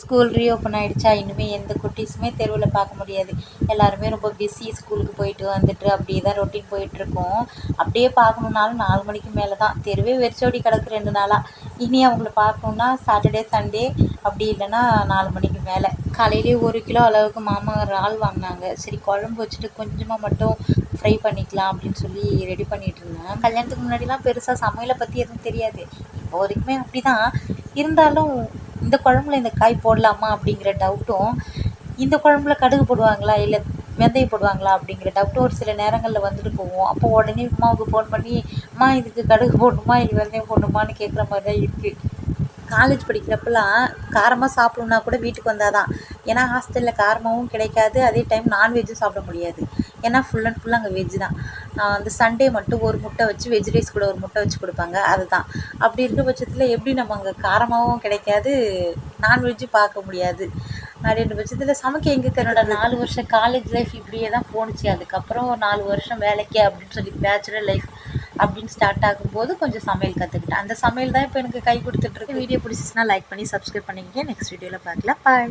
School reopen ஆகிடுச்சா இனிமேல் எந்த குட்டீஸுமே தெருவில் பார்க்க முடியாது. எல்லாருமே ரொம்ப பிஸி, ஸ்கூலுக்கு போயிட்டு வந்துட்டு அப்படியே தான் ரொட்டீன் போயிட்டுருக்கோம். அப்படியே பார்க்கணுன்னாலும் 4 மணிக்கு மேலே தான். தெருவே வெறிச்சோடி கிடக்கு 2 நாளாக. இனி அவங்கள பார்க்கணுன்னா சாட்டர்டே சண்டே, அப்படி இல்லைன்னா 4 மணிக்கு மேலே. காலையிலேயே 1 கிலோ அளவுக்கு மாமா இறால் வாங்கினாங்க. சரி குழம்பு வச்சுட்டு கொஞ்சமாக மட்டும் ஃப்ரை பண்ணிக்கலாம் அப்படின்னு சொல்லி ரெடி பண்ணிகிட்டு இருந்தேன். கல்யாணத்துக்கு முன்னாடிலாம் பெருசாக சமையலை பற்றி எதுவும் தெரியாது. இப்போ வரைக்குமே அப்படி தான். இருந்தாலும் இந்த குழம்புல இந்த காய் போடலாமா அப்படிங்கிற டவுட்டும், இந்த குழம்புல கடுகு போடுவாங்களா இல்லை வெந்தயம் போடுவாங்களா அப்படிங்கிற டவுட்டும் ஒரு சில நேரங்களில் வந்துட்டு போவோம். அப்போ உடனே அம்மாவுக்கு ஃபோன் பண்ணி, அம்மா இதுக்கு கடுகு போடணுமா இல்லை வெந்தயம் போடணுமான்னு கேட்குற மாதிரி தான் இருக்குது. காலேஜ் படிக்கிறப்பெல்லாம் காரமாக சாப்பிட்ணுன்னா கூட வீட்டுக்கு வந்தால் தான். ஏன்னா ஹாஸ்டலில் காரமாகவும் கிடைக்காது, அதே டைம் நான்வெஜ்ஜும் சாப்பிட முடியாது. ஏன்னா ஃபுல் அண்ட் ஃபுல் அங்கே வெஜ்ஜு தான். அந்த சண்டே மட்டும் ஒரு முட்டை வச்சு வெஜ் ரைஸ் கூட ஒரு முட்டை வச்சு கொடுப்பாங்க, அதுதான். அப்படி இருக்க பட்சத்தில் எப்படி நம்ம அங்கே காரமாகவும் கிடைக்காது, நான்வெஜ்ஜும் பார்க்க முடியாது. அப்படின்ற பட்சத்தில் சமைக்க எங்கே என்னோட 4 வருஷம் காலேஜ் லைஃப் இப்படியே தான் போணுச்சு. அதுக்கப்புறம் 4 வருஷம் வேலைக்கு அப்படின்னு சொல்லி பேச்சுலர் லைஃப் அப்படின்னு ஸ்டார்ட் ஆகும்போது கொஞ்சம் சமையல் கற்றுக்கிட்டேன். அந்த சமையல் தான் இப்போ எனக்கு கை கொடுத்துட்ருக்கு. வீடியோ பிடிச்சிச்சுன்னா லைக் பண்ணி சப்ஸ்கிரைப் பண்ணிக்கங்க. நெக்ஸ்ட் வீடியோவில் பார்க்கலாம். பாய்.